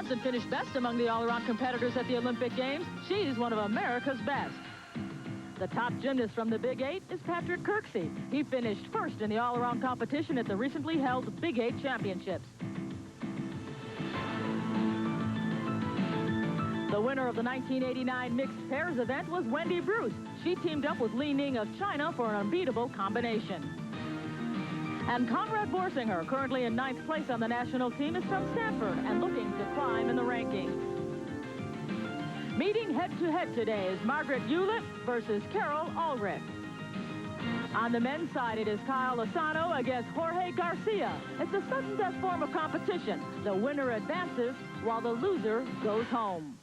Thompson finished best among the all-around competitors at the Olympic Games. She's one of America's best. The top gymnast from the Big Eight is Patrick Kirksey. He finished first in the all-around competition at the recently held Big Eight Championships. The winner of the 1989 mixed pairs event was Wendy Bruce. She teamed up with Li Ning of China for an unbeatable combination. And Conrad Borsinger, currently in 9th place on the national team, is from Stanford and looking to climb in the rankings. Meeting head-to-head today is Margaret Ulett versus Carol Ulrich. On the men's side, it is Kyle Asano against Jorge Garcia. It's a sudden death form of competition. The winner advances while the loser goes home.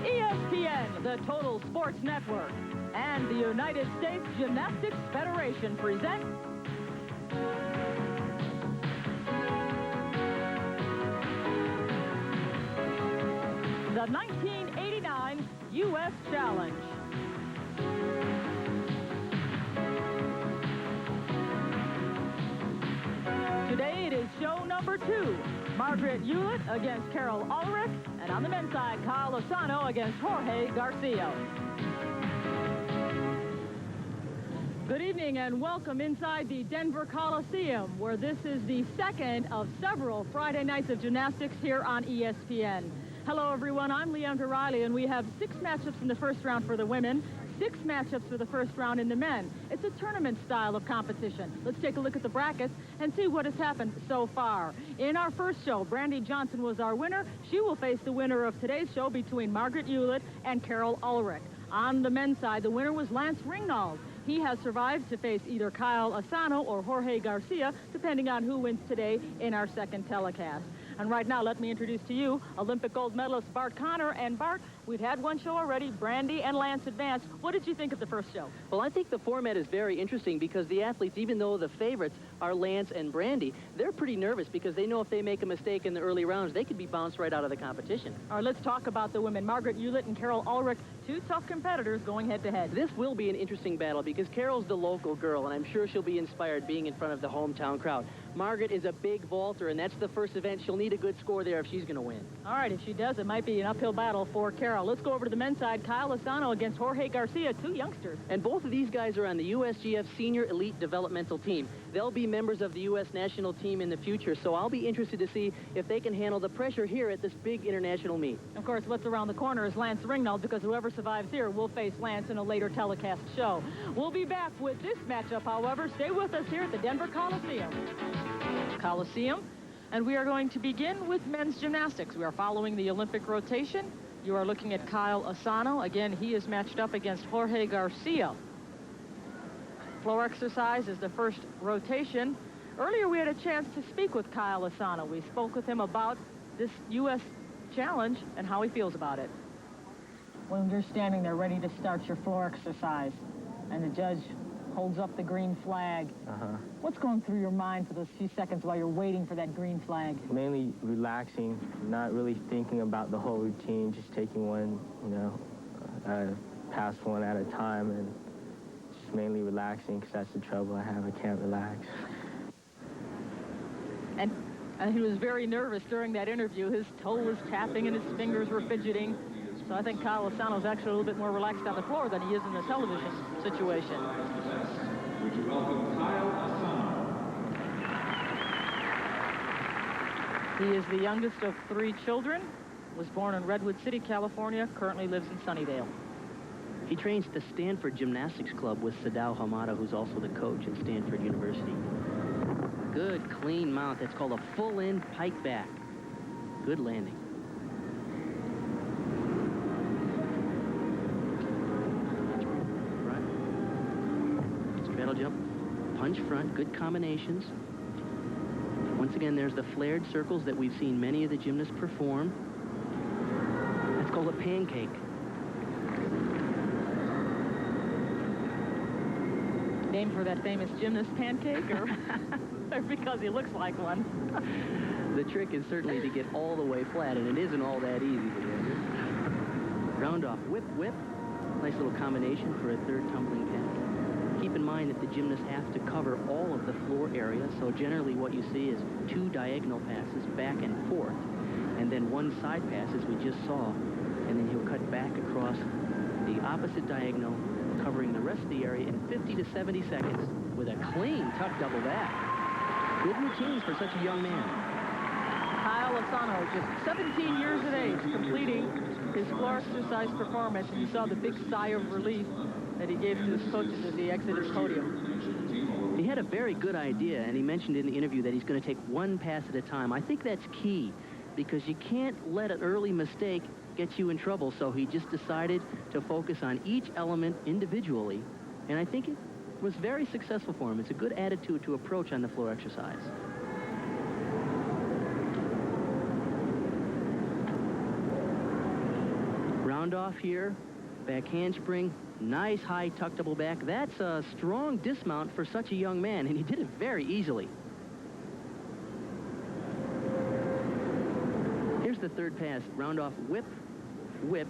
ESPN, the Total Sports Network, and the United States Gymnastics Federation present the 1989 U.S. Challenge. Today it is show number 2. Margaret Ulett against Carol Ulrich, and on the men's side, Kyle Asano against Jorge Garcia. Good evening and welcome inside the Denver Coliseum, where this is the second of several Friday nights of gymnastics here on ESPN. Hello everyone, I'm Leandra Riley, and we have 6 matchups in the first round for the women, 6 matchups for the first round in the men. It's a tournament style of competition. Let's take a look at the brackets and see what has happened so far. In our first show, Brandy Johnson was our winner. She will face the winner of today's show between Margaret Ulett and Carol Ulrich. On the men's side, the winner was Lance Ringnauld. He has survived to face either Kyle Asano or Jorge Garcia, depending on who wins today in our second telecast. And right now, let me introduce to you Olympic gold medalist Bart Connor. And Bart, we've had one show already. Brandy and Lance advanced. What did you think of the first show? Well, I think the format is very interesting because the athletes, even though the favorites are Lance and Brandy, they're pretty nervous because they know if they make a mistake in the early rounds, they could be bounced right out of the competition. All right, let's talk about the women. Margaret Ulett and Carol Ulrich, 2 tough competitors going head-to-head. This will be an interesting battle because Carol's the local girl, and I'm sure she'll be inspired being in front of the hometown crowd. Margaret is a big vaulter, and that's the first event. She'll need a good score there if she's going to win. All right, if she does, it might be an uphill battle for Carol. Let's go over to the men's side. Kyle Asano against Jorge Garcia, 2 youngsters. And both of these guys are on the USGF Senior Elite Developmental Team. They'll be members of the U.S. national team in the future, so I'll be interested to see if they can handle the pressure here at this big international meet. Of course, what's around the corner is Lance Ringnauld, because whoever survives here will face Lance in a later telecast show. We'll be back with this matchup, however. Stay with us here at the Denver Coliseum. And we are going to begin with men's gymnastics. We are following the Olympic rotation. You are looking at Kyle Asano. Again, he is matched up against Jorge Garcia. Floor exercise is the first rotation. Earlier, we had a chance to speak with Kyle Asano. We spoke with him about this U.S. challenge and how he feels about it. When you're standing there ready to start your floor exercise and the judge holds up the green flag, what's going through your mind for those few seconds while you're waiting for that green flag? Mainly relaxing, not really thinking about the whole routine, just taking one, past one at a time, and just mainly relaxing, because that's the trouble I have. I can't relax. And he was very nervous during that interview. His toe was tapping and his fingers were fidgeting. So I think Kyle Asano is actually a little bit more relaxed on the floor than he is in the television situation. Would you welcome Kyle Asano? He is the youngest of 3 children, was born in Redwood City, California, currently lives in Sunnydale. He trains at the Stanford Gymnastics Club with Sadao Hamada, who's also the coach at Stanford University. Good, clean mount. That's called a full-in pike back. Good landing. Straddle jump, punch front, good combinations. Once again, there's the flared circles that we've seen many of the gymnasts perform. That's called a pancake. Name for that famous gymnast, Pancake, or because he looks like one? The trick is certainly to get all the way flat, and it isn't all that easy to do. Round off, whip, whip. Nice little combination for a third tumbling pass. Keep in mind that the gymnasts have to cover all of the floor area, so generally what you see is 2 diagonal passes back and forth, and then 1 side pass, as we just saw, and then he'll cut back across the opposite diagonal, covering the rest of the area in 50 to 70 seconds with a clean tuck double back. Good routine for such a young man. Kyle Asano, just 17 years of age, completing his floor exercise performance, and you saw the big sigh of relief that he gave to his coaches as he exited the podium. He had a very good idea, and he mentioned in the interview that he's going to take 1 pass at a time. I think that's key, because you can't let an early mistake get you in trouble, so he just decided to focus on each element individually, and I think it was very successful for him. It's a good attitude to approach on the floor exercise. Round off here, back handspring, nice high tuck double back. That's a strong dismount for such a young man, and he did it very easily. Here's the third pass. Round off, whip, whip.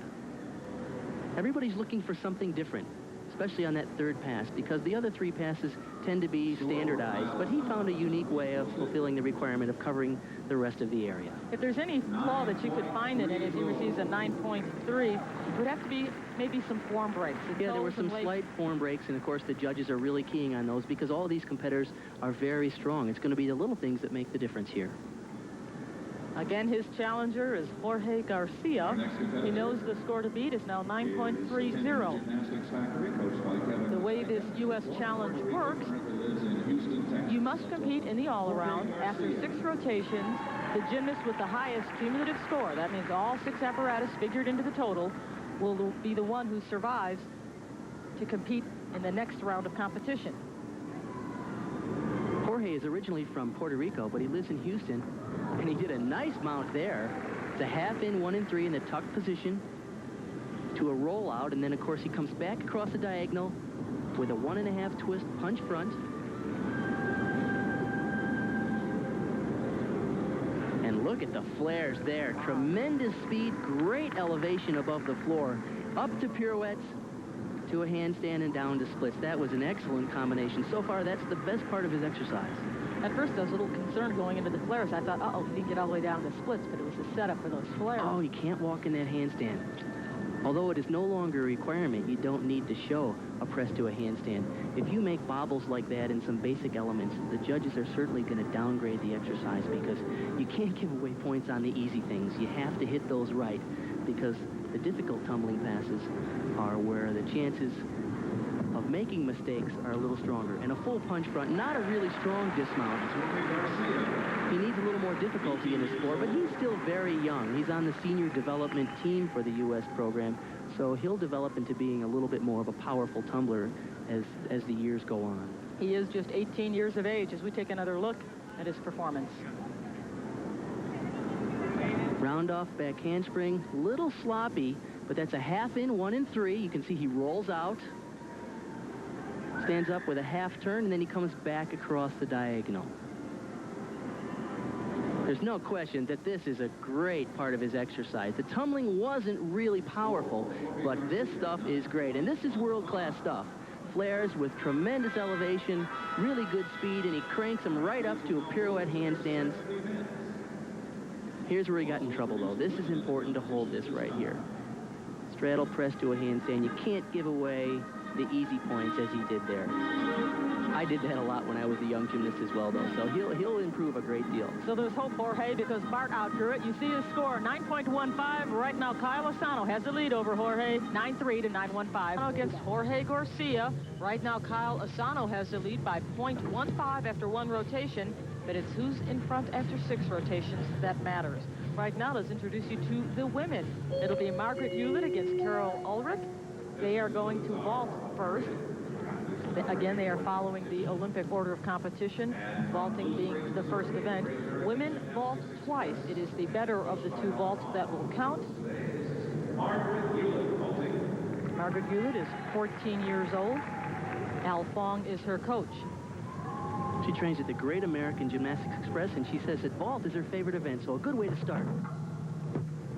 Everybody's looking for something different, especially on that third pass, because the other 3 passes tend to be standardized, but he found a unique way of fulfilling the requirement of covering the rest of the area. If there's any flaw that you could find in it as he receives a 9.3, it would have to be maybe some form breaks. Yeah, there were some slight form breaks, and of course the judges are really keying on those because all of these competitors are very strong. It's going to be the little things that make the difference here. Again, his challenger is Jorge Garcia. He knows the score to beat is now 9.30. The way this U.S. challenge works, you must compete in the all-around. After 6 rotations, the gymnast with the highest cumulative score, that means all 6 apparatus figured into the total, will be the one who survives to compete in the next round of competition. Jorge is originally from Puerto Rico, but he lives in Houston, and he did a nice mount there. It's a half in, 1 and 3 in the tuck position to a rollout, and then of course he comes back across the diagonal with a 1.5 twist punch front. And look at the flares there. Tremendous speed, great elevation above the floor, up to pirouettes, to a handstand, and down to splits. That was an excellent combination. So far, that's the best part of his exercise. At first, I was a little concerned going into the flares. I thought, uh-oh, he didn't get all the way down to splits, but it was a setup for those flares. Oh, you can't walk in that handstand. Although it is no longer a requirement, you don't need to show a press to a handstand. If you make bobbles like that in some basic elements, the judges are certainly going to downgrade the exercise because you can't give away points on the easy things. You have to hit those right because the difficult tumbling passes are where the chances of making mistakes are a little stronger. And a full punch front, not a really strong dismount. He needs a little more difficulty in his sport, but he's still very young. He's on the senior development team for the U.S. program, so he'll develop into being a little bit more of a powerful tumbler as the years go on. He is just 18 years of age as we take another look at his performance. Round off back handspring, little sloppy, but that's a half in, 1 and 3. You can see he rolls out, stands up with a half turn, and then he comes back across the diagonal. There's no question that this is a great part of his exercise. The tumbling wasn't really powerful, but this stuff is great, and this is world-class stuff. Flares with tremendous elevation, really good speed, and he cranks them right up to a pirouette handstands. Here's where he got in trouble, though. This is important to hold this right here. Straddle press to a handstand. You can't give away the easy points as he did there. I did that a lot when I was a young gymnast as well, though, so he'll improve a great deal. So there's hope for Jorge because Bart outdrew it. You see his score, 9.15. Right now, Kyle Asano has the lead over Jorge, 9.3 to 9.15. Against Jorge Garcia. Right now, Kyle Asano has the lead by 0.15 after 1 rotation, but it's who's in front after 6 rotations that matters. Right now, let's introduce you to the women. It'll be Margaret Ulett against Carol Ulrich. They are going to vault first. Again, they are following the Olympic order of competition, vaulting being the first event. Women vault twice. It is the better of the 2 vaults that will count. Margaret Ulett is 14 years old. Al Fong is her coach. She trains at the Great American Gymnastics Express, and she says that vault is her favorite event, so a good way to start.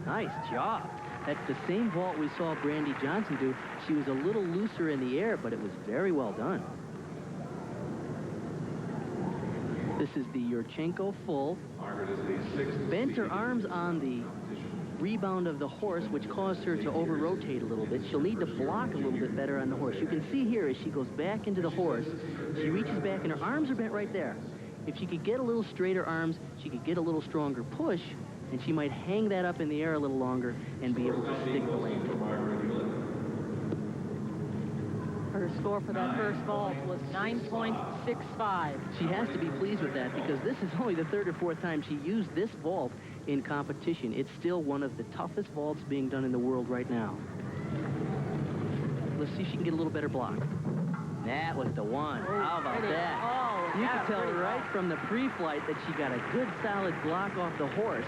Nice job. That's the same vault we saw Brandy Johnson do. She was a little looser in the air, but it was very well done. This is the Yurchenko full. Margaret is the 6th. Bent her arms on the rebound of the horse, which caused her to over-rotate a little bit. She'll need to block a little bit better on the horse. You can see here as she goes back into the horse, she reaches back and her arms are bent right there. If she could get a little straighter arms, she could get a little stronger push, and she might hang that up in the air a little longer and be able to stick the landing. Her score for that first vault was 9.65. She has to be pleased with that because this is only the third or fourth time she used this vault in competition. It's still one of the toughest vaults being done in the world right now. Let's see if she can get a little better block. That was the one. How about that? Oh, you can tell right from the pre-flight that she got a good solid block off the horse,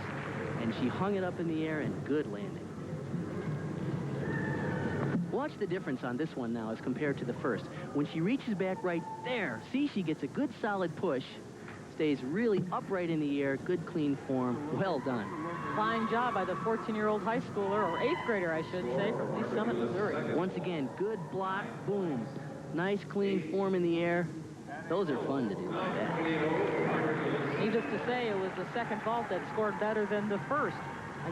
and she hung it up in the air and good landing. Watch the difference on this one now as compared to the first. When she reaches back right there, see, she gets a good solid push, stays really upright in the air, good clean form. Well done. Fine job by the 14-year-old high schooler, or 8th grader, I should say, from East Summit, Missouri. Once again, good block, boom. Nice clean form in the air. Those are fun to do like that. Needless to say, it was the second vault that scored better than the first.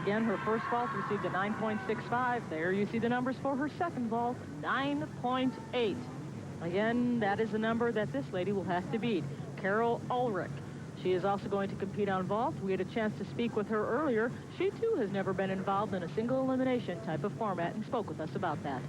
Again, her first vault received a 9.65. There you see the numbers for her second vault, 9.8. Again, that is the number that this lady will have to beat, Carol Ulrich. She is also going to compete on vault. We had a chance to speak with her earlier. She, too, has never been involved in a single elimination type of format and spoke with us about that.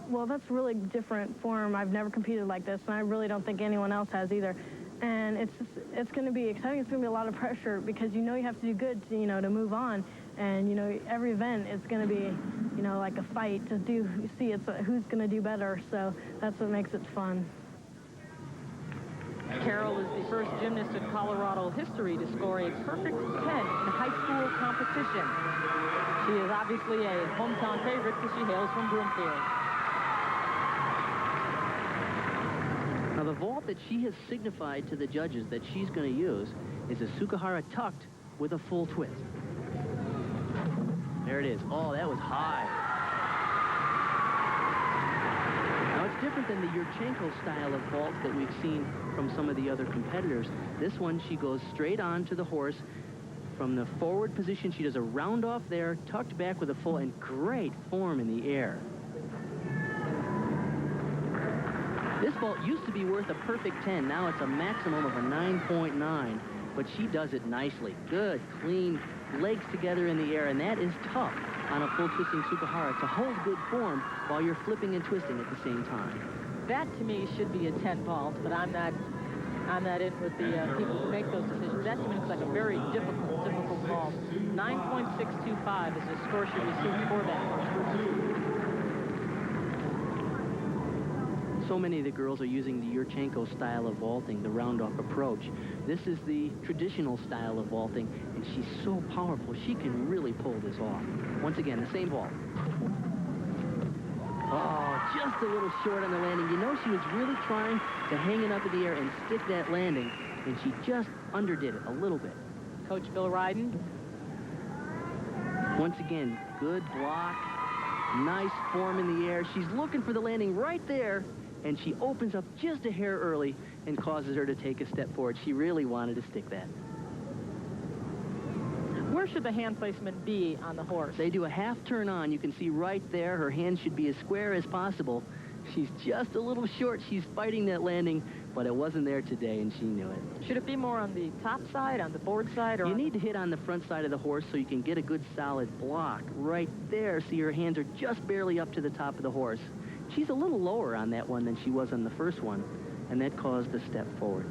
Well, that's a really different form. I've never competed like this, and I really don't think anyone else has either. And it's going to be exciting. It's going to be a lot of pressure because you have to do good to, to move on. And, every event is going to be, like a fight to see who's going to do better. So that's what makes it fun. Carol is the first gymnast in Colorado history to score a perfect 10 in high school competition. She is obviously a hometown favorite because she hails from Bloomfield. Now, the vault that she has signified to the judges that she's going to use is a Sukahara tucked with a full twist. There it is. Oh, that was high. Now, it's different than the Yurchenko style of vaults that we've seen from some of the other competitors. This one, she goes straight on to the horse. From the forward position, she does a round off there, tucked back with a full, and great form in the air. This vault used to be worth a perfect 10. Now it's a maximum of a 9.9, but she does it nicely. Good, clean, legs together in the air, and that is tough on a full twisting Sukahara to hold good form while you're flipping and twisting at the same time. That, to me, should be a 10 vault, but I'm not in with the people who make those decisions. That, to me, looks like a very difficult vault. 9.625 is the score she received for that vault. So many of the girls are using the Yurchenko style of vaulting, the round-off approach. This is the traditional style of vaulting, and she's so powerful, she can really pull this off. Once again, the same vault. Oh, just a little short on the landing. She was really trying to hang it up in the air and stick that landing, and she just underdid it a little bit. Coach Bill Ryden. Once again, good block, nice form in the air. She's looking for the landing right there, and she opens up just a hair early and causes her to take a step forward. She really wanted to stick that. Where should the hand placement be on the horse? They do a half turn on. You can see right there her hand should be as square as possible. She's just a little short. She's fighting that landing, but it wasn't there today, and she knew it. Should it be more on the top side, on the board side? Or you need to hit on the front side of the horse so you can get a good solid block right there. See, her hands are just barely up to the top of the horse. She's a little lower on that one than she was on the first one, and that caused a step forward.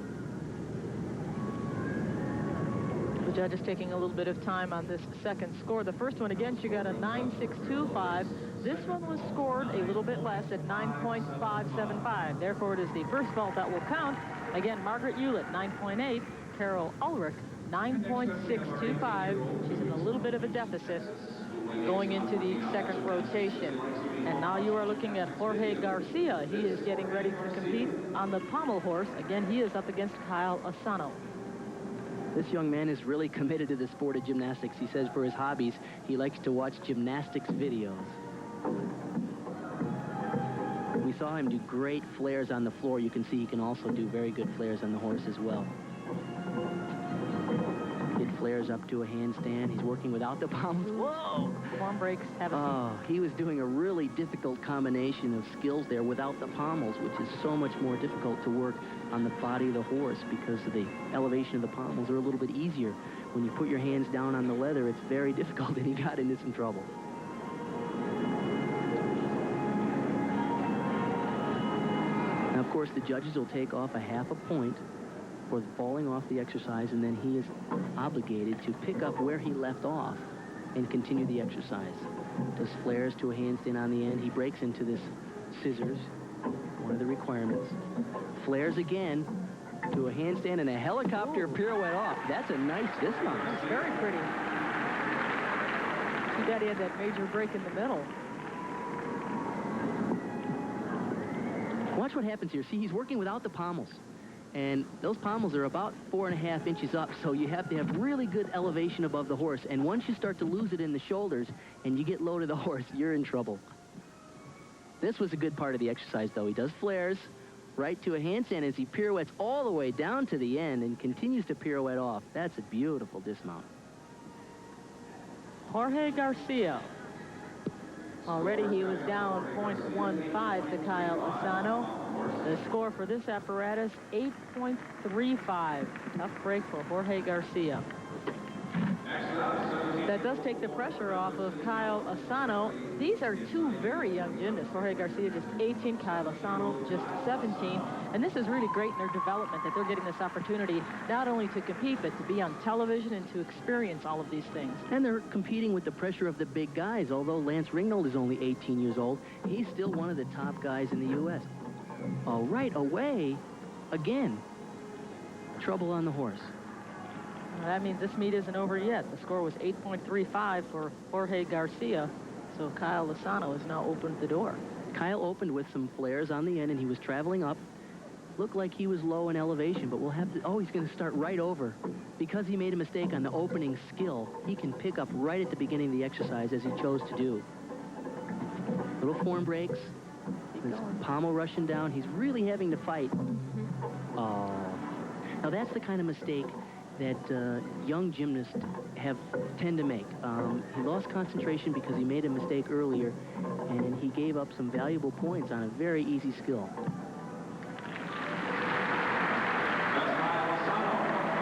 The judge is taking a little bit of time on this second score. The first one, again, she got a 9.625. This one was scored a little bit less at 9.575. Therefore, it is the first vault that will count. Again, Margaret Ulett, 9.8. Carol Ulrich, 9.625. She's in a little bit of a deficit going into the second rotation. And now you are looking at Jorge Garcia. He is getting ready to compete on the pommel horse. Again, he is up against Kyle Asano. This young man is really committed to the sport of gymnastics. He says for his hobbies, he likes to watch gymnastics videos. We saw him do great flares on the floor. You can see he can also do very good flares on the horse as well. Did flares up to a handstand. He's working without the pommels. Whoa! Form breaks. He was doing a really difficult combination of skills there without the pommels, which is so much more difficult to work on the body of the horse because of the elevation of the pommels are a little bit easier. When you put your hands down on the leather, it's very difficult, and he got into some trouble. Now, of course, the judges will take off a half a point for falling off the exercise, and then he is obligated to pick up where he left off and continue the exercise. Does flares to a handstand on the end. He breaks into this scissors, one of the requirements. Flares again to a handstand and a helicopter pirouette off. That's a nice dismount. That's very pretty. Too bad he had that major break in the middle. Watch what happens here. See, he's working without the pommels. And those pommels are about 4.5 inches up, so you have to have really good elevation above the horse. And once you start to lose it in the shoulders and you get low to the horse, you're in trouble. This was a good part of the exercise, though. He does flares right to a handstand as he pirouettes all the way down to the end and continues to pirouette off. That's a beautiful dismount. Jorge Garcia. Already he was down 0.15 to Kyle Asano. The score for this apparatus, 8.35. Tough break for Jorge Garcia. That does take the pressure off of Kyle Asano. These are two very young gymnasts. Jorge Garcia just 18, Kyle Asano just 17. And this is really great in their development that they're getting this opportunity not only to compete, but to be on television and to experience all of these things. And they're competing with the pressure of the big guys. Although Lance Ringgold is only 18 years old, he's still one of the top guys in the U.S. Oh, right away, again, trouble on the horse. Well, that means this meet isn't over yet. The score was 8.35 for Jorge Garcia, so Kyle Asano has now opened the door. Kyle opened with some flares on the end, and he was traveling up. Looked like he was low in elevation, but we'll have to... Oh, he's going to start right over. Because he made a mistake on the opening skill, he can pick up right at the beginning of the exercise as he chose to do. Little form breaks. His pommel rushing down. He's really having to fight. Oh. Now, that's the kind of mistake that young gymnasts tend to make. He lost concentration because he made a mistake earlier, and he gave up some valuable points on a very easy skill.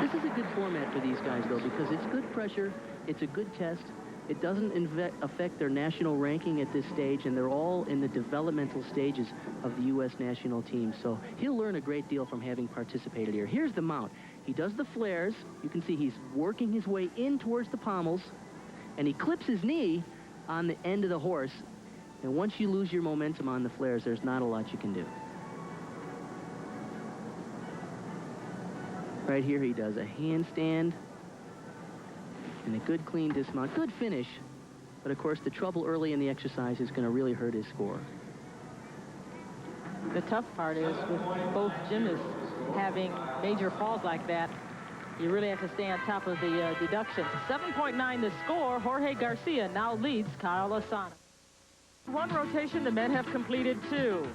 This is a good format for these guys, though, because it's good pressure, it's a good test. It doesn't affect their national ranking at this stage, and they're all in the developmental stages of the U.S. national team. So he'll learn a great deal from having participated here. Here's the mount. He does the flares. You can see he's working his way in towards the pommels, and he clips his knee on the end of the horse. And once you lose your momentum on the flares, there's not a lot you can do. Right here he does a handstand and a good clean dismount. Good finish, but of course the trouble early in the exercise is going to really hurt his score. The tough part is with both gymnasts having major falls like that, you really have to stay on top of the deductions. 7.9 the score. Jorge Garcia now leads Kyle Asano. One rotation, the men have completed two.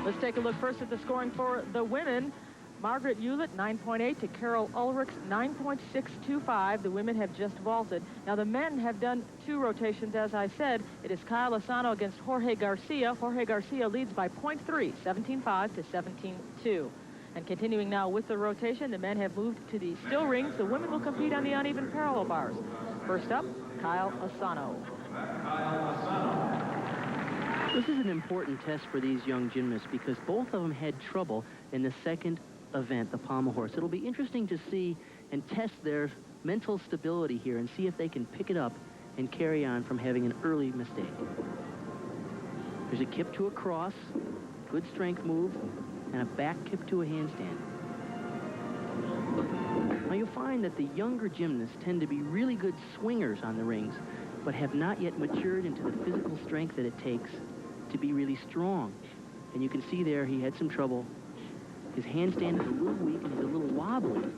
Let's take a look first at the scoring for the women. Margaret Ulett, 9.8 to Carol Ulrich's 9.625. The women have just vaulted. Now, the men have done two rotations, as I said. It is Kyle Asano against Jorge Garcia. Jorge Garcia leads by 0.3, 17.5 to 17.2. And continuing now with the rotation, the men have moved to the still rings. The women will compete on the uneven parallel bars. First up, Kyle Asano. This is an important test for these young gymnasts because both of them had trouble in the second event, the pommel horse. It'll be interesting to see and test their mental stability here and see if they can pick it up and carry on from having an early mistake. There's a kip to a cross, good strength move, and a back kip to a handstand. Now you'll find that the younger gymnasts tend to be really good swingers on the rings, but have not yet matured into the physical strength that it takes to be really strong. And you can see there he had some trouble. His handstand is a little weak and he's a little wobbly.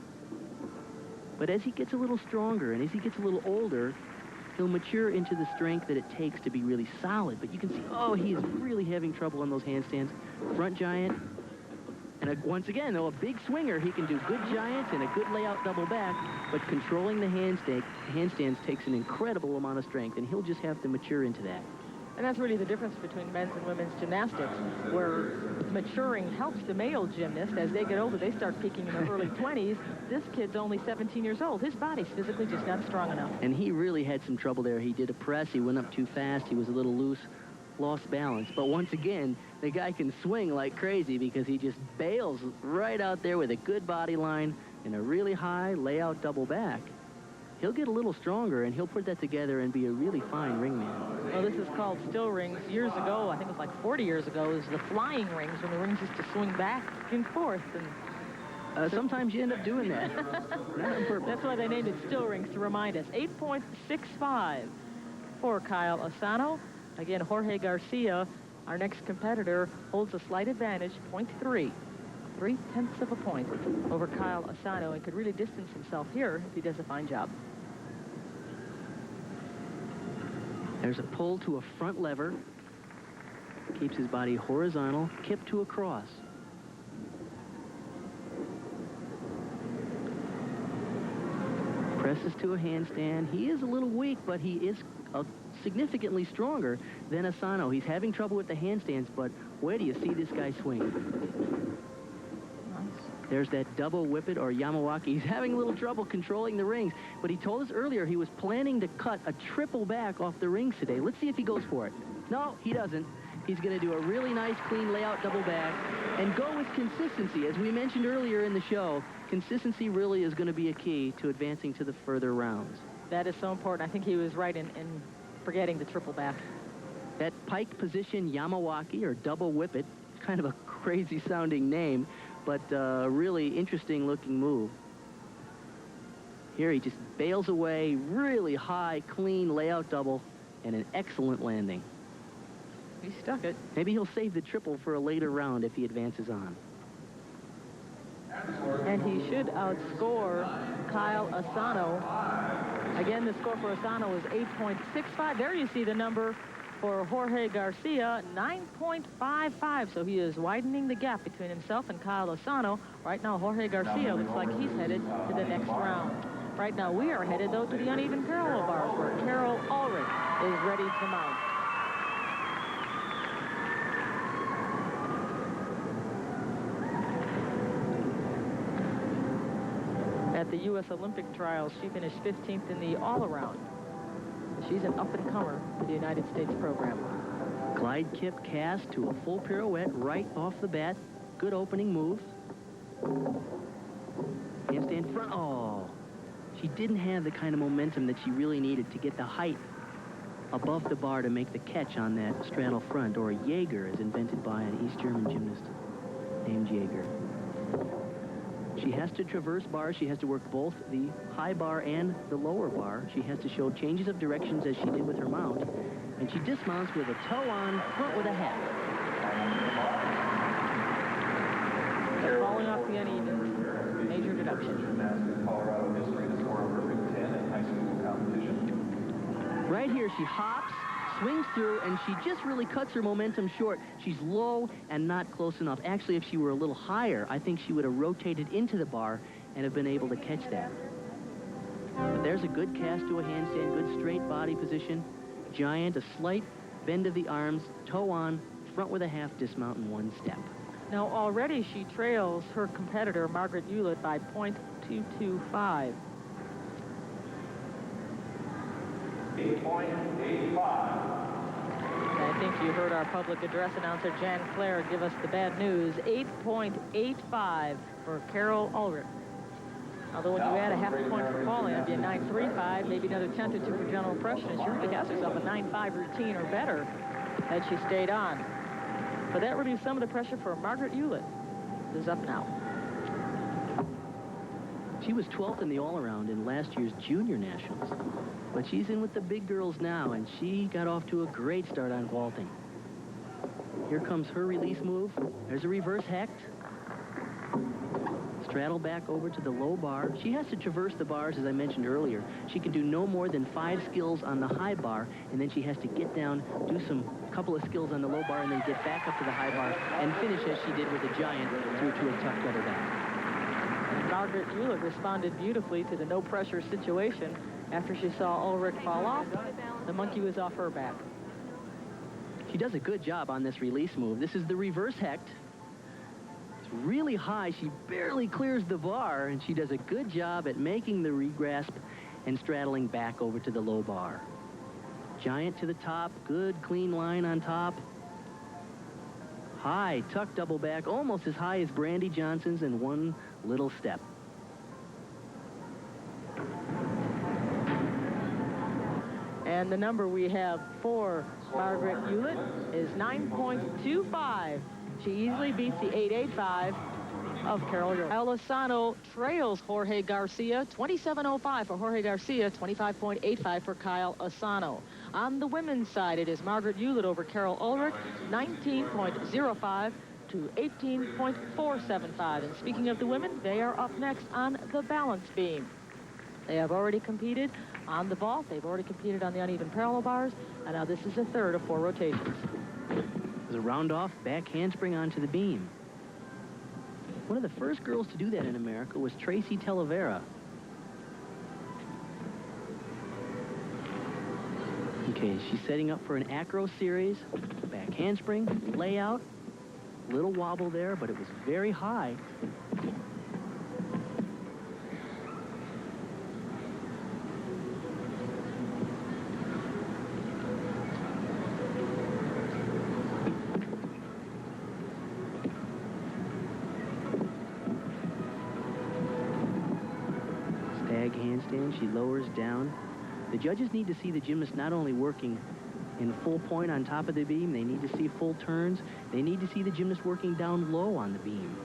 But as he gets a little stronger and as he gets a little older, he'll mature into the strength that it takes to be really solid. But you can see, oh, he is really having trouble on those handstands. Front giant. And once again, though, a big swinger, he can do good giants and a good layout double back, but controlling the handstands takes an incredible amount of strength, and he'll just have to mature into that. And that's really the difference between men's and women's gymnastics, where maturing helps the male gymnast. As they get older, they start peaking in their early 20s. This kid's only 17 years old. His body's physically just not strong enough. And he really had some trouble there. He did a press. He went up too fast. He was a little loose, lost balance. But once again, the guy can swing like crazy because he just bails right out there with a good body line and a really high layout double back. He'll get a little stronger, and he'll put that together and be a really fine ringman. Well, this is called still rings. Years ago, I think it was like 40 years ago, is the flying rings, when the rings used to swing back and forth. And sometimes you end up doing that. Not on purpose. That's why they named it still rings, to remind us. 8.65 for Kyle Asano. Again, Jorge Garcia, our next competitor, holds a slight advantage, 0.3. 0.3 of a point over Kyle Asano, and could really distance himself here if he does a fine job. There's a pull to a front lever. Keeps his body horizontal, kip to a cross. Presses to a handstand. He is a little weak, but he is significantly stronger than Asano. He's having trouble with the handstands, but where do you see this guy swing? There's that double whippet or Yamawaki. He's having a little trouble controlling the rings, but he told us earlier he was planning to cut a triple back off the rings today. Let's see if he goes for it. No, he doesn't. He's going to do a really nice, clean layout double back and go with consistency. As we mentioned earlier in the show, consistency really is going to be a key to advancing to the further rounds. That is so important. I think he was right in forgetting the triple back. That pike position Yamawaki or double whippet, kind of a crazy sounding name, but really interesting looking move. Here he just bails away, really high, clean layout double, and an excellent landing. He stuck it. Maybe he'll save the triple for a later round if he advances on. And he should outscore Kyle Asano. Again, the score for Asano is 8.65. There you see the number for Jorge Garcia, 9.55. So he is widening the gap between himself and Kyle Asano. Right now, Jorge Garcia looks like he's headed to the next round. Right now, we are headed, though, to the uneven parallel bars, where Carol Ulrich is ready to mount. At the U.S. Olympic trials, she finished 15th in the all-around. She's an up-and-comer for the United States program. Glide kip cast to a full pirouette right off the bat. Good opening moves. Handstand front. Oh, she didn't have the kind of momentum that she really needed to get the height above the bar to make the catch on that straddle front, or a Jaeger, as invented by an East German gymnast named Jaeger. She has to traverse bars. She has to work both the high bar and the lower bar. She has to show changes of directions as she did with her mount. And she dismounts with a toe on, front with a hat. Falling off the uneven, major deduction. Right here, she hops, swings through, and she just really cuts her momentum short. She's low and not close enough. Actually, if she were a little higher, I think she would have rotated into the bar and have been able to catch that. But there's a good cast to a handstand, good straight body position. Giant, a slight bend of the arms, toe on, front with a half dismount in one step. Now, already she trails her competitor, Margaret Ulett, by 0.225. 8.85. I think you heard our public address announcer, Jan Clare, give us the bad news. 8.85 for Carol Ulrich. Although when you add a half a point for falling, it'd be a 9.35, maybe another 10th or 2 for general impression. She really has herself a 9.5 routine or better had she stayed on. But that relieves some of the pressure for Margaret Ulett, who's up now. She was 12th in the all-around in last year's junior nationals. But she's in with the big girls now, and she got off to a great start on vaulting. Here comes her release move. There's a reverse hecht. straddle back over to the low bar. She has to traverse the bars, as I mentioned earlier. She can do no more than 5 skills on the high bar, and then she has to get down, do couple of skills on the low bar, and then get back up to the high bar and finish as she did with the giant through to a tuck double back. And Margaret Ulett responded beautifully to the no-pressure situation. After she saw Ulrich fall off, the monkey was off her back. She does a good job on this release move. This is the reverse hecht. It's really high. She barely clears the bar, and she does a good job at making the regrasp and straddling back over to the low bar. Giant to the top, good clean line on top. High tuck double back, almost as high as Brandy Johnson's in one little step. And the number we have for Margaret Ulett is 9.25. She easily beats the 8.85 of Carol Jorge. Asano trails Jorge Garcia, 27.05 for Jorge Garcia, 25.85 for Kyle Asano. On the women's side, it is Margaret Ulett over Carol Ulrich, 19.05 to 18.475. And speaking of the women, they are up next on the balance beam. They have already competed on the vault. They've already competed on the uneven parallel bars. And now this is the third of 4 rotations. There's a round-off back handspring onto the beam. One of the first girls to do that in America was Tracy Talavera. Okay, she's setting up for an acro series. Back handspring, layout. Little wobble there, but it was very high. Handstand, she lowers down. The judges need to see the gymnast not only working in full point on top of the beam, they need to see full turns. They need to see the gymnast working down low on the beam.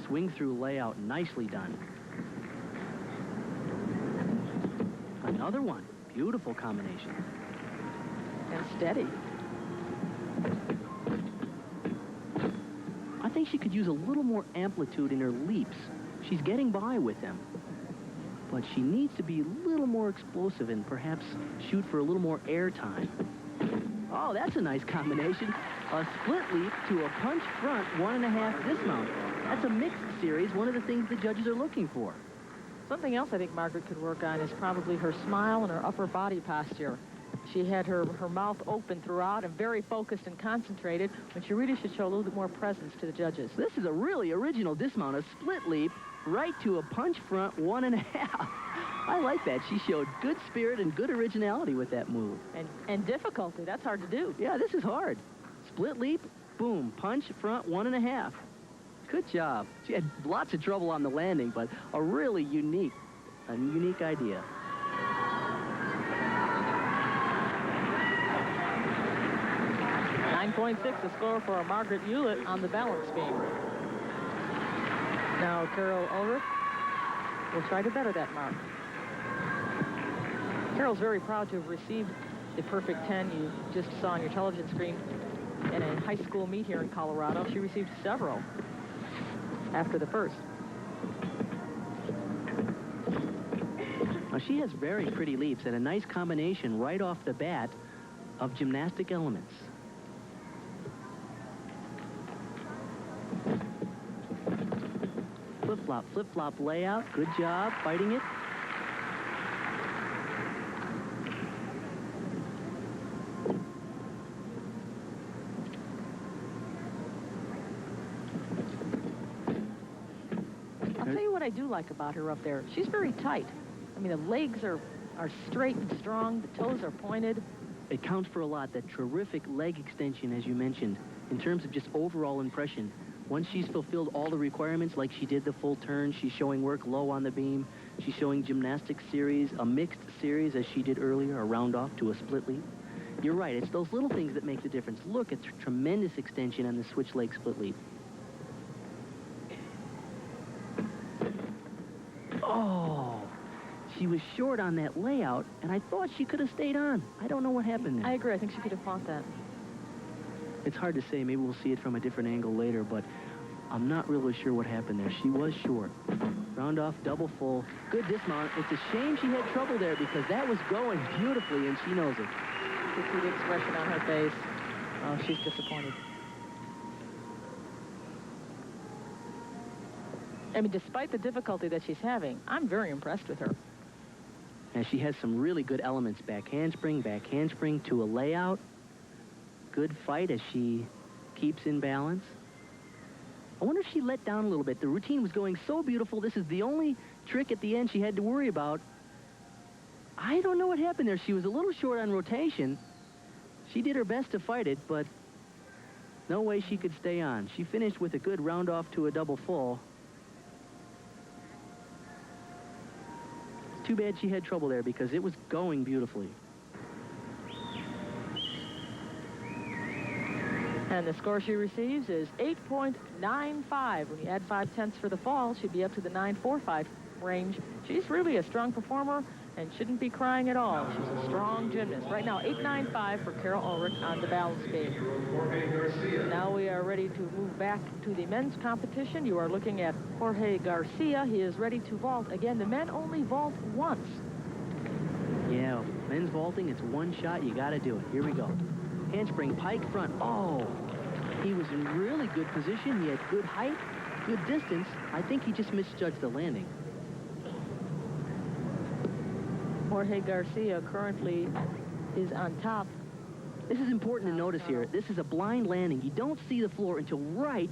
Swing through layout, nicely done. Another one, beautiful combination. And steady. I think she could use a little more amplitude in her leaps. She's getting by with them, but she needs to be a little more explosive and perhaps shoot for a little more air time. Oh, that's a nice combination. A split leap to a punch front 1.5 dismount. That's a mixed series, one of the things the judges are looking for. Something else I think Margaret could work on is probably her smile and her upper body posture. She had her mouth open throughout and very focused and concentrated, when she really should show a little bit more presence to the judges. This is a really original dismount, a split leap right to a punch front 1.5. I like that. She showed good spirit and good originality with that move. And difficulty. That's hard to do. Yeah, this is hard. Split leap, boom, punch front 1.5. Good job. She had lots of trouble on the landing, but a really unique idea. .6 the score for Margaret Ulett on the balance beam. Now Carol Ulrich will try to better that mark. Carol's very proud to have received the perfect 10 you just saw on your television screen in a high school meet here in Colorado. She received several after the first. Now she has very pretty leaps and a nice combination right off the bat of gymnastic elements. Flip-flop layout. Good job fighting it. I'll tell you what I do like about her up there. She's very tight. I mean, the legs are straight and strong. The toes are pointed. It counts for a lot, that terrific leg extension, as you mentioned, in terms of just overall impression. Once she's fulfilled all the requirements, like she did the full turn, she's showing work low on the beam. She's showing gymnastic series, a mixed series, as she did earlier, a round off to a split leap. You're right, it's those little things that make the difference. Look at the tremendous extension on the switch leg split leap. Oh, she was short on that layout, and I thought she could have stayed on. I don't know what happened there. I agree. I think she could have fought that. It's hard to say. Maybe we'll see it from a different angle later, but I'm not really sure what happened there. She was short. Round off, double full. Good dismount. It's a shame she had trouble there because that was going beautifully, and she knows it. You see the expression on her face. Oh, she's disappointed. I mean, despite the difficulty that she's having, I'm very impressed with her. And she has some really good elements. Back handspring to a layout. Good fight as she keeps in balance. I wonder if she let down a little bit. The routine was going so beautiful. This is the only trick at the end she had to worry about. I don't know what happened there. She was a little short on rotation. She did her best to fight it, but no way she could stay on. She finished with a good round off to a double full. Too bad she had trouble there because it was going beautifully. And the score she receives is 8.95. When you add 5/10 for the fall, she'd be up to the 9.45 range. She's really a strong performer and shouldn't be crying at all. She's a strong gymnast. Right now, 8.95 for Carol Ulrich on the balance beam. Now we are ready to move back to the men's competition. You are looking at Jorge Garcia. He is ready to vault. Again, the men only vault once. Yeah, men's vaulting, it's one shot. You got to do it. Here we go. Handspring, pike front. Oh, he was in really good position. He had good height, good distance. I think he just misjudged the landing. Jorge Garcia currently is on top. This is important to notice here. This is a blind landing. You don't see the floor until right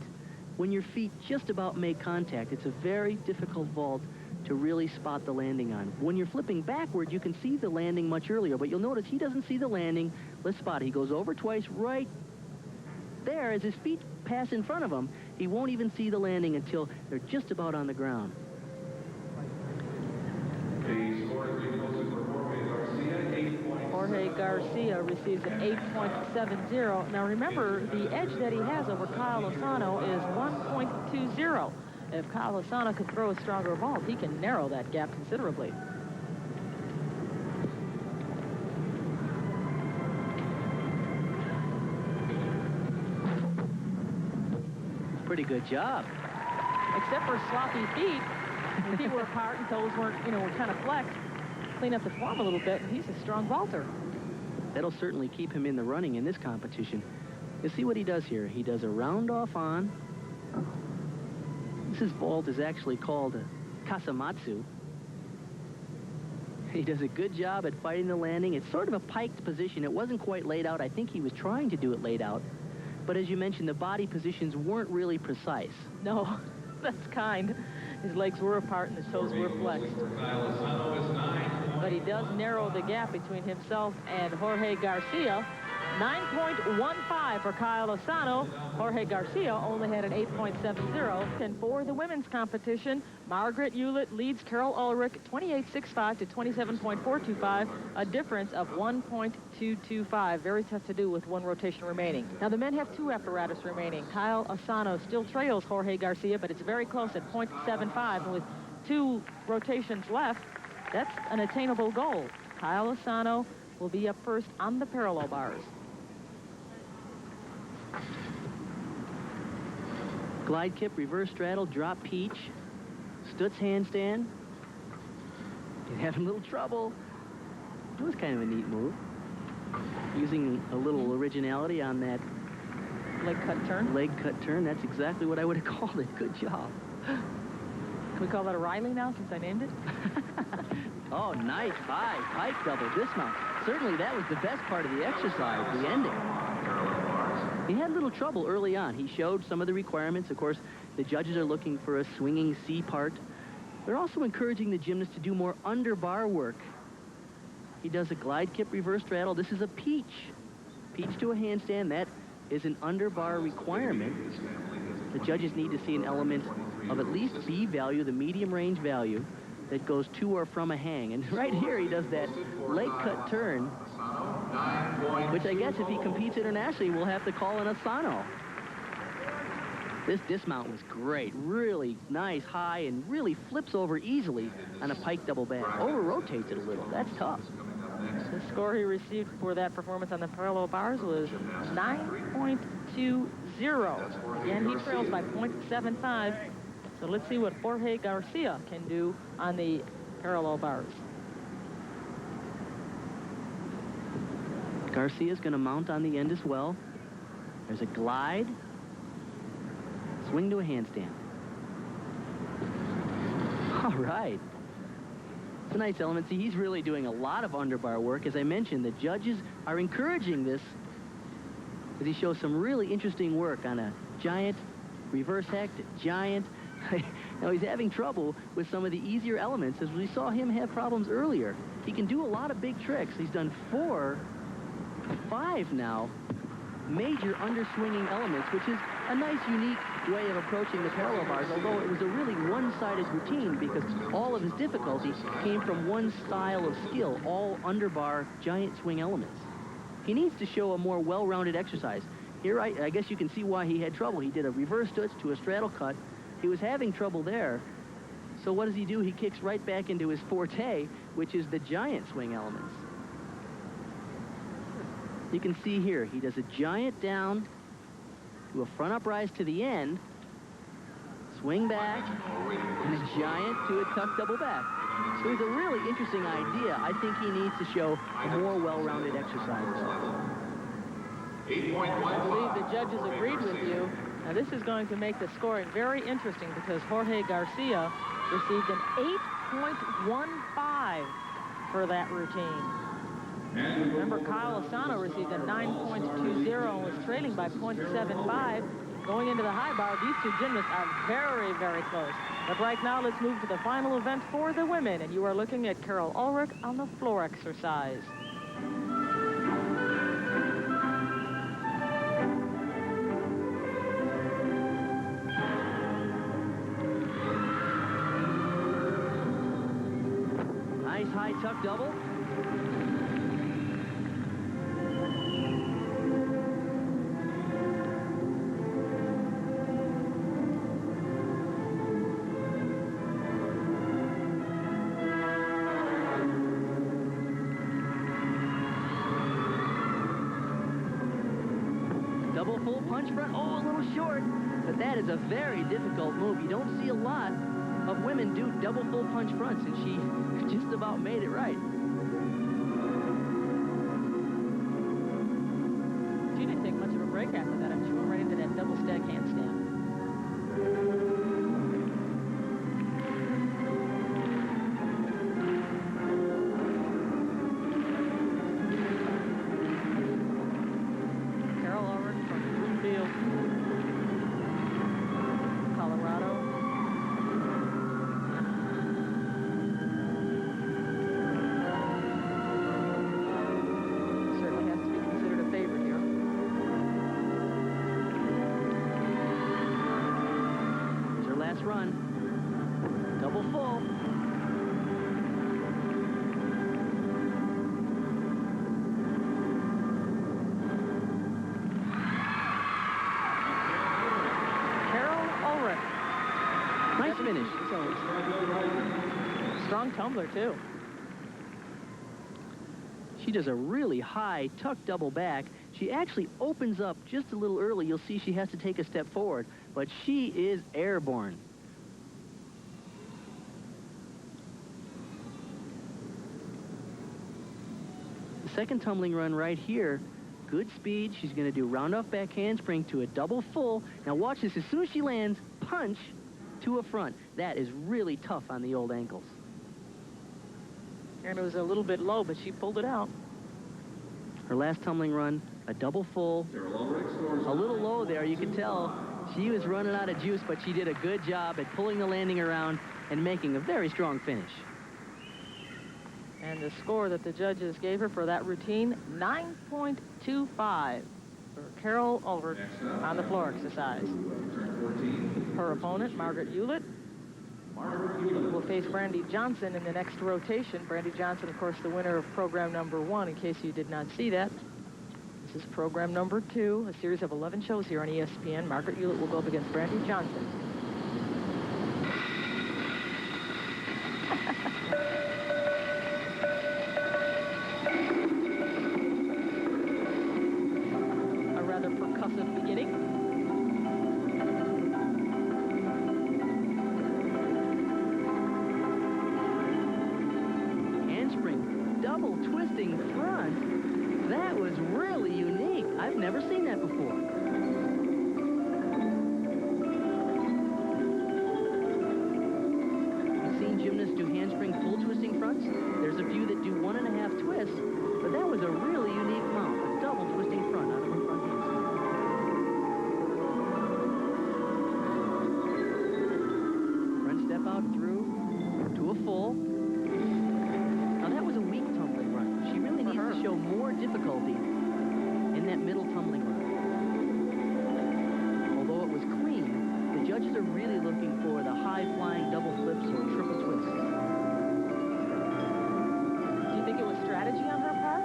when your feet just about make contact. It's a very difficult vault to really spot the landing on. When you're flipping backward, you can see the landing much earlier, but you'll notice he doesn't see the landing. Let's spot it. He goes over twice right there. As his feet pass in front of him, he won't even see the landing until they're just about on the ground. Jorge Garcia receives an 8.70. Now remember, the edge that he has over Kyle Asano is 1.20. If Kyle Asano could throw a stronger vault, he can narrow that gap considerably. Pretty good job. Except for sloppy feet. His feet were apart and toes weren't, were kind of flexed. Clean up the form a little bit, and he's a strong vaulter. That'll certainly keep him in the running in this competition. You see what he does here. He does a round off on. This vault is actually called a kasamatsu. He does a good job at fighting the landing. It's sort of a piked position. It wasn't quite laid out. I think he was trying to do it laid out. But as you mentioned, the body positions weren't really precise. No, that's kind. His legs were apart and his toes were flexed. But he does narrow the gap between himself and Jorge Garcia. 9.15 for Kyle Asano. Jorge Garcia only had an 8.70. And for the women's competition, Margaret Ulett leads Carol Ulrich 28.65 to 27.425, a difference of 1.225. Very tough to do with one rotation remaining. Now the men have two apparatus remaining. Kyle Asano still trails Jorge Garcia, but it's very close at 0.75. And with two rotations left, that's an attainable goal. Kyle Asano will be up first on the parallel bars. Glide kip, reverse straddle, drop peach, Stutz handstand. He's having a little trouble. It was kind of a neat move. Using a little originality on that leg cut turn. Leg cut turn, that's exactly what I would have called it. Good job. Can we call that a Riley now since I named it? Oh, nice high pike double dismount. Certainly that was the best part of the exercise, the ending. He had a little trouble early on. He showed some of the requirements. Of course, the judges are looking for a swinging C part. They're also encouraging the gymnast to do more underbar work. He does a glide kip reverse straddle. This is a peach. Peach to a handstand. That is an underbar requirement. The judges need to see an element of at least B value, the medium range value, that goes to or from a hang. And right here he does that leg cut turn, which I guess if he competes internationally, we'll have to call an Asano. This dismount was great. Really nice high and really flips over easily on a pike double back. Over rotates it a little. That's tough. This score he received for that performance on the parallel bars was 9.20. Again, he trails by 0.75. So let's see what Jorge Garcia can do on the parallel bars. Garcia's going to mount on the end as well. There's a glide. Swing to a handstand. All right. It's a nice element. See, he's really doing a lot of underbar work. As I mentioned, the judges are encouraging this as he shows some really interesting work on a giant, reverse hect, giant. Now, he's having trouble with some of the easier elements, as we saw him have problems earlier. He can do a lot of big tricks. He's done 5 now major underswinging elements, which is a nice, unique way of approaching the parallel bars, although it was a really one-sided routine because all of his difficulty came from one style of skill, all underbar giant swing elements. He needs to show a more well-rounded exercise. Here, I guess you can see why he had trouble. He did a reverse stutz to a straddle cut. He was having trouble there. So what does he do? He kicks right back into his forte, which is the giant swing elements. You can see here, he does a giant down to a front uprise to the end, swing back, and a giant to a tuck double back. So it's a really interesting idea. I think he needs to show a more well-rounded exercise. I believe the judges agreed with you. Now this is going to make the scoring very interesting because Jorge Garcia received an 8.15 for that routine. Remember, Kyle Asano received a 9.20 and was trailing by 0.75. Going into the high bar, these two gymnasts are very, very close. But right now, let's move to the final event for the women. And you are looking at Carol Ulrich on the floor exercise. Nice high tuck double. Double full punch front. Oh, a little short. But that is a very difficult move. You don't see a lot of women do double full punch fronts, and she just about made it right. She didn't take much of a break after that. She went right into that double stack handstand. Run. Double full. Carol Ulrich. Nice finish. Strong tumbler, too. She does a really high tuck double back. She actually opens up just a little early. You'll see she has to take a step forward, but she is airborne. The second tumbling run right here, good speed. She's going to do round off back handspring to a double full. Now watch this. As soon as she lands, punch to a front. That is really tough on the old ankles. And it was a little bit low, but she pulled it out. Her last tumbling run, a double full. A little low there, you can tell she was running out of juice, but she did a good job at pulling the landing around and making a very strong finish. And the score that the judges gave her for that routine, 9.25 for Carol Ulrich on the floor exercise. Her opponent, Margaret Ulett, will face Brandy Johnson in the next rotation. Brandy Johnson, of course, the winner of program number 1, in case you did not see that. This is program number 2, a series of 11 shows here on ESPN. Margaret Ulett will go up against Brandy Johnson. out through to a full. Now, that was a weak tumbling run. She really needs to show more difficulty in that middle tumbling run. Although it was clean, the judges are really looking for the high-flying double flips or triple twists. Do you think it was strategy on her part?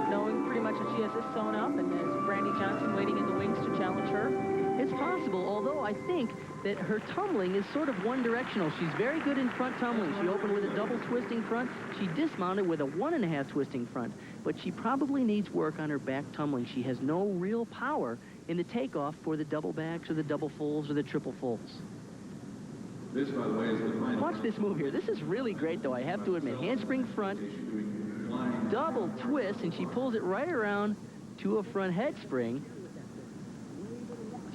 Knowing pretty much that she has this sewn up and there's Brandy Johnson waiting in the wings to challenge her? It's possible, although I think that her tumbling is sort of one-directional. She's very good in front tumbling. She opened with a double twisting front. She dismounted with a 1.5 twisting front. But she probably needs work on her back tumbling. She has no real power in the takeoff for the double backs or the double fulls or the triple fulls. This, by the way, is the final. Watch this move here. This is really great, though, I have to admit. Handspring front, double twist, and she pulls it right around to a front head spring.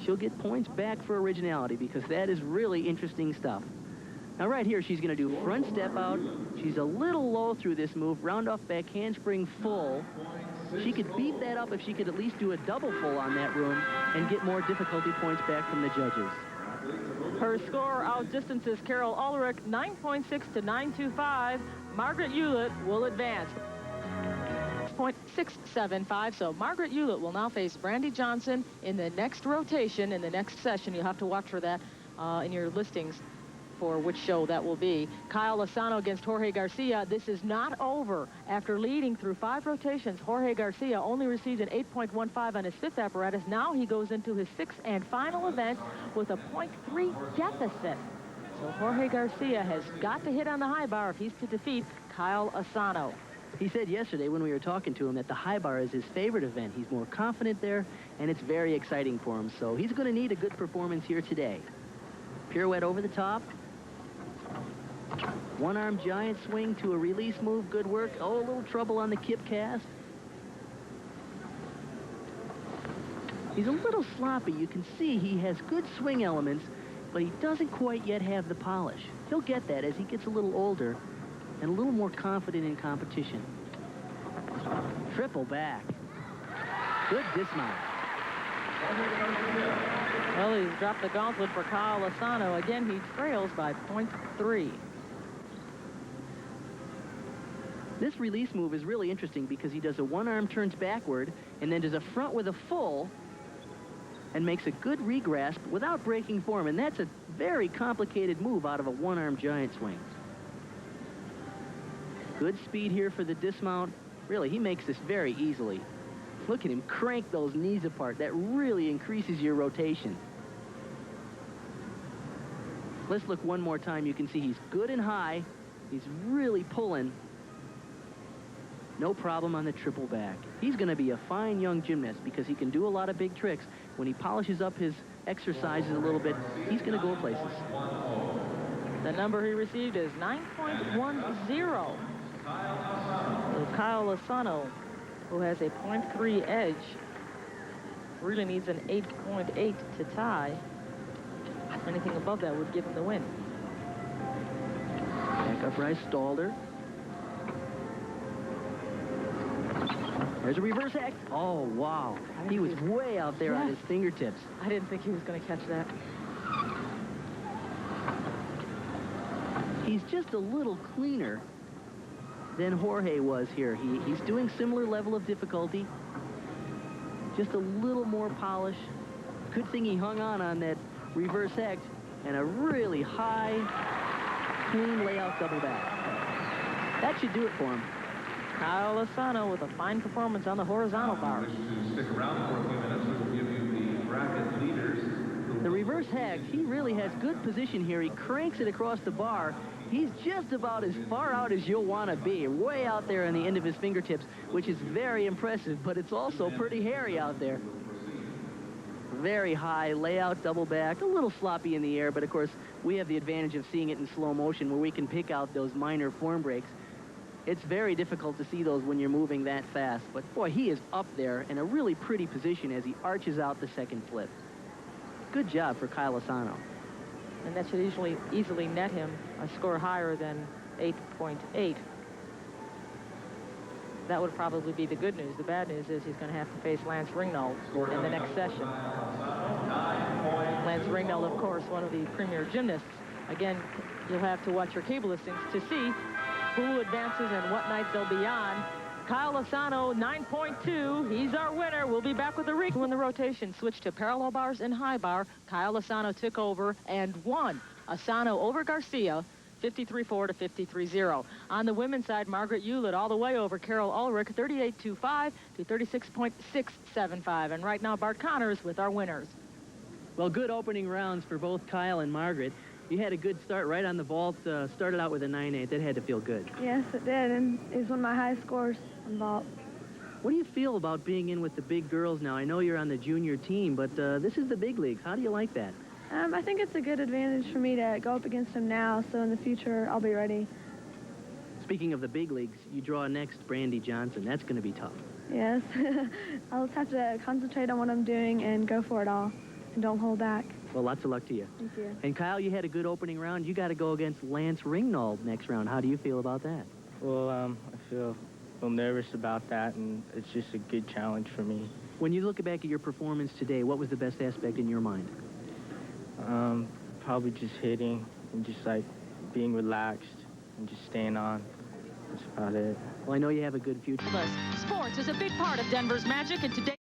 She'll get points back for originality because that is really interesting stuff. Now, right here, she's going to do front step out. She's a little low through this move. Round off back handspring full. She could beat that up if she could at least do a double full on that room and get more difficulty points back from the judges. Her score outdistances Carol Ulrich 9.6 to 9.25. Margaret Ulett will advance. 0.675. So Margaret Ulett will now face Brandy Johnson in the next rotation, in the next session. You'll have to watch for that in your listings for which show that will be. Kyle Asano against Jorge Garcia. This is not over. After leading through 5 rotations, Jorge Garcia only received an 8.15 on his 5th apparatus. Now he goes into his 6th and final event with a 0.3 deficit. So Jorge Garcia has got to hit on the high bar if he's to defeat Kyle Asano. He said yesterday when we were talking to him that the high bar is his favorite event. He's more confident there, and it's very exciting for him. So he's going to need a good performance here today. Pirouette over the top. One-arm giant swing to a release move. Good work. Oh, a little trouble on the kip cast. He's a little sloppy. You can see he has good swing elements, but he doesn't quite yet have the polish. He'll get that as he gets a little older and a little more confident in competition. Triple back. Good dismount. Well, he's dropped the gauntlet for Kyle Asano. Again, he trails by 0.3. This release move is really interesting because he does a one-arm turns backward and then does a front with a full and makes a good regrasp without breaking form. And that's a very complicated move out of a one-arm giant swing. Good speed here for the dismount. Really, he makes this very easily. Look at him crank those knees apart. That really increases your rotation. Let's look one more time. You can see he's good and high. He's really pulling. No problem on the triple back. He's going to be a fine young gymnast because he can do a lot of big tricks. When he polishes up his exercises a little bit, he's going to go places. The number he received is 9.10. So Kyle Asano, who has a 0.3 edge, really needs an 8.8 to tie. Anything above that would give him the win. Back upright, Stalder. There's a reverse X. Oh, wow. He was way out there on his fingertips. I didn't think he was going to catch that. He's just a little cleaner than Jorge was here. He's doing similar level of difficulty. Just a little more polish. Good thing he hung on that reverse X and a really high, clean layout double back. That should do it for him. Kyle Asano with a fine performance on the horizontal bars. Stick around for a few minutes. We'll give you the bracket leaders. The reverse hex, he really has good position here. He cranks it across the bar. He's just about as far out as you'll want to be, way out there on the end of his fingertips, which is very impressive, but it's also pretty hairy out there. Very high layout, double back, a little sloppy in the air, but of course we have the advantage of seeing it in slow motion where we can pick out those minor form breaks. It's very difficult to see those when you're moving that fast, but boy, he is up there in a really pretty position as he arches out the second flip. Good job for Kyle Asano. And that should easily net him a score higher than 8.8. That would probably be the good news. The bad news is he's going to have to face Lance Ringnold in the next session. Lance Ringnold, of course, one of the premier gymnasts Again, you'll have to watch your cable listings to see who advances and what night they'll be on. Kyle Asano, 9.2. He's our winner. We'll be back with the when the rotation switched to parallel bars and high bar. Kyle Asano took over and won. Asano over Garcia, 53-4 to 53-0. On the women's side, Margaret Ulett all the way over Carol Ulrich, 38.25 to 36.675. And right now, Bart Connors with our winners. Well, good opening rounds for both Kyle and Margaret. You had a good start right on the vault. Started out with a 9.8. That had to feel good. Yes, it did, and it was one of my highest scores on vault. What do you feel about being in with the big girls now? I know you're on the junior team, but this is the big leagues. How do you like that? I think it's a good advantage for me to go up against them now, so in the future I'll be ready. Speaking of the big leagues, you draw next Brandy Johnson. That's going to be tough. Yes, I'll just have to concentrate on what I'm doing and go for it all, and don't hold back. Well, lots of luck to you. Thank you. And Kyle, you had a good opening round. You got to go against Lance Ringnold next round. How do you feel about that? Well, I feel a little nervous about that, and it's just a good challenge for me. When you look back at your performance today, what was the best aspect in your mind? Probably just hitting and just like being relaxed and just staying on. That's about it. Well, I know you have a good future. Sports is a big part of Denver's magic, and today